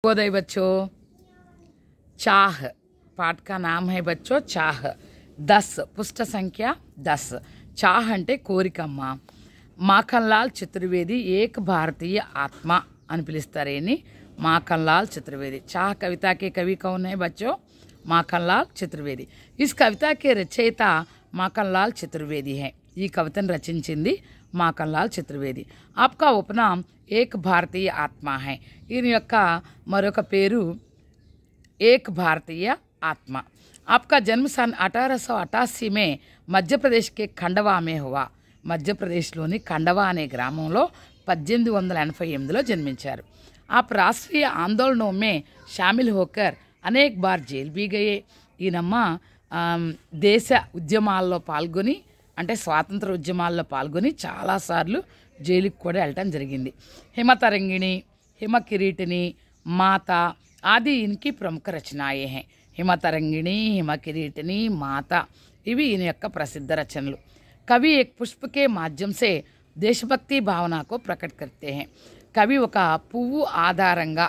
शुभोदय बच्चों। चाह पाठ का नाम है बच्चों चाह। 10 पुष्ट संख्या 10। चाह అంటే కోరికమ్మ। మాఖన్లాల్ చతుర్వేది एक भारतीय आत्मा అని పిలుస్తారు। ఏని माखनलाल चतुर्वेदी। चाह कविता के कवि कौन है बच्चों? माखनलाल चतुर्वेदी। इस कविता के रचयिता माखनलाल चतुर्वेदी है। ఈ కవితను రచించింది మాఖన్లాల్ చతుర్వేది। आपका उपनाम एक भारतीय आत्मा है। ఈయన యొక్క మరొక పేరు एक भारतीय आत्मा। आपका जन्म सन 1888 में मध्य प्रदेश के खंडवा में हुआ। मध्य प्रदेशलोनी खंडवा अने ग्रामंलो 1888లో जन्मिंचाరు। आप राष्ट्रीय आंदोलनों में शामिल होकर अनेक बार जेल भी गए। ఈయనమ్మ దేశ ఉద్యమాల్లో పాల్గొని అంటే స్వాతంత్ర ఉద్యమాల్లో పాల్గొని చాలాసార్లు జైలుకి కూడా వెళ్ళటం జరిగింది। हिमतरंगिणी, हिमकिरीटिनी, माता आदि इनकी प्रमुख रचनाएं हैं। हिमतरंगिणी, हिमकिरीटिनी, माता इवी इन యొక్క प्रसिद्ध रचनలు। कवि एक पुष्प के माध्यम से देशभक्ति भावना को प्रकट करते हैं। కవి ఒక పువ్వు ఆధారంగా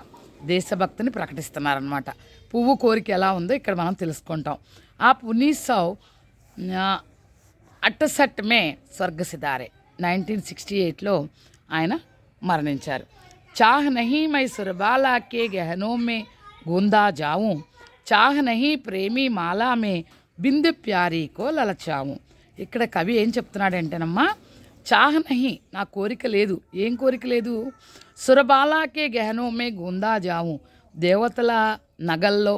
దేశభక్తిని ప్రకటిస్తున్నారన్నమాట। పువ్వు కోరిక ఎలా ఉందో ఇక్కడ మనం తెలుసుకుంటాం। आप 1968 में స్వర్గ సిధారే। 1968లో ఆయన మరణించారు। चाह नहीं मैं सुरबाला के गहनों में गूंदा जाऊं, चाह नहीं प्रेमी माला में बिंदु प्यारी को ललचाऊं। ఇక్కడ కవి ఏం చెప్తున్నాడంటేనమ్మా, చాహ నహి నా కోరిక లేదు। ఏం కోరిక లేదు? సురబాలాకే గహనో మే గూందా జావు, దేవతల నగల్లో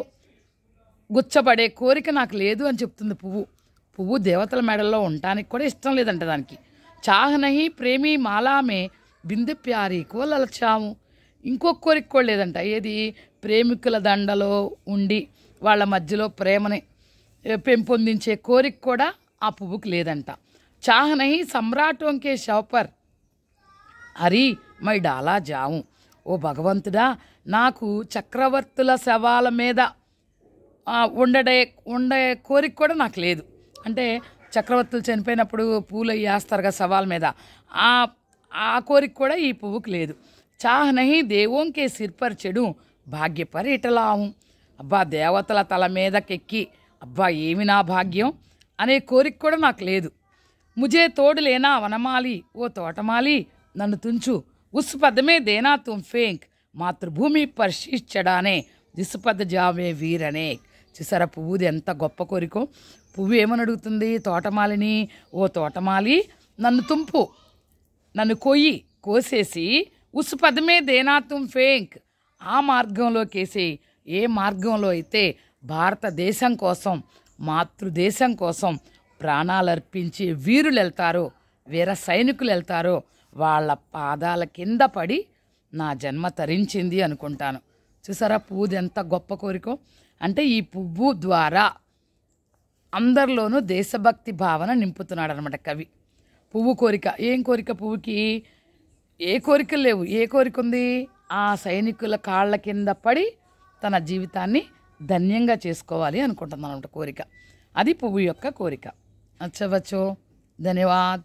గుచ్చబడే కోరిక నాకు లేదు అని చెప్తుంది పువ్వు। పువ్వు దేవతల మెడల్లో ఉండటానికి కూడా ఇష్టం లేదంట దానికి। చాహ నహి ప్రేమి మాలా మే బిందు ప్యారీకో లలచాము, ఇంకొక కోరిక కూడా లేదంట। ఏది? ప్రేమికుల దండలో ఉండి వాళ్ళ మధ్యలో ప్రేమని పెంపొందించే కోరిక కూడా ఆ పువ్వుకి లేదంట। చాహ నహి సమ్రాటోం కే శవ పర్ అరి మై డాలా జావు, ఓ భగవంతుడా నాకు చక్రవర్తుల శవాల మీద ఉండే కోరిక కూడా నాకు లేదు। అంటే చక్రవర్తులు చనిపోయినప్పుడు పూలు వేస్తారు కదా శవాల మీద, ఆ కోరిక కూడా ఈ పువ్వుకి లేదు। చాహ నహి దేవోం కే సిర్ పర్ చెడు భాగ్య పర్ ఇటలావు, అబ్బా దేవతల తల మీదకెక్కి అబ్బా ఏమి నా భాగ్యం అనే కోరిక కూడా నాకు లేదు। ముజే తోడు లేనా వనమాలి, ఓ తోటమాలి నన్ను తుంచు, ఉస్ పదమే దేనా తుమ్ ఫేంక్ మాతృభూమి పర్ శీష్ చడానే జిస్ పద జావే వీరనే। చూసారా పువ్వుది ఎంత గొప్ప కోరికో। పువ్వు ఏమని అడుగుతుంది తోటమాలిని, ఓ తోటమాలి నన్ను తుంపు, నన్ను కోసేసి ఉస్ పదమే దేనా తుమ్ ఫేంక్ ఆ మార్గంలోకేసి, ఏ మార్గంలో అయితే భారతదేశం కోసం మాతృదేశం కోసం ప్రాణాలు అర్పించి వీరులు వెళ్తారో, వీర సైనికులు వెళ్తారో వాళ్ళ పాదాల కింద పడి నా జన్మ తరించింది అనుకుంటాను। చూసారా పువ్వుది ఎంత గొప్ప కోరికో। అంటే ఈ పువ్వు ద్వారా అందరిలోనూ దేశభక్తి భావన నింపుతున్నాడు అనమాట కవి। పువ్వు కోరిక ఏం కోరిక? పువ్వుకి ఏ కోరికలు లేవు। ఏ కోరిక ఉంది? ఆ సైనికుల కాళ్ళ కింద పడి తన జీవితాన్ని ధన్యంగా చేసుకోవాలి అనుకుంటుంది అనమాట కోరిక। అది పువ్వు యొక్క కోరిక। अच्छा बच्चों, धन्यवाद।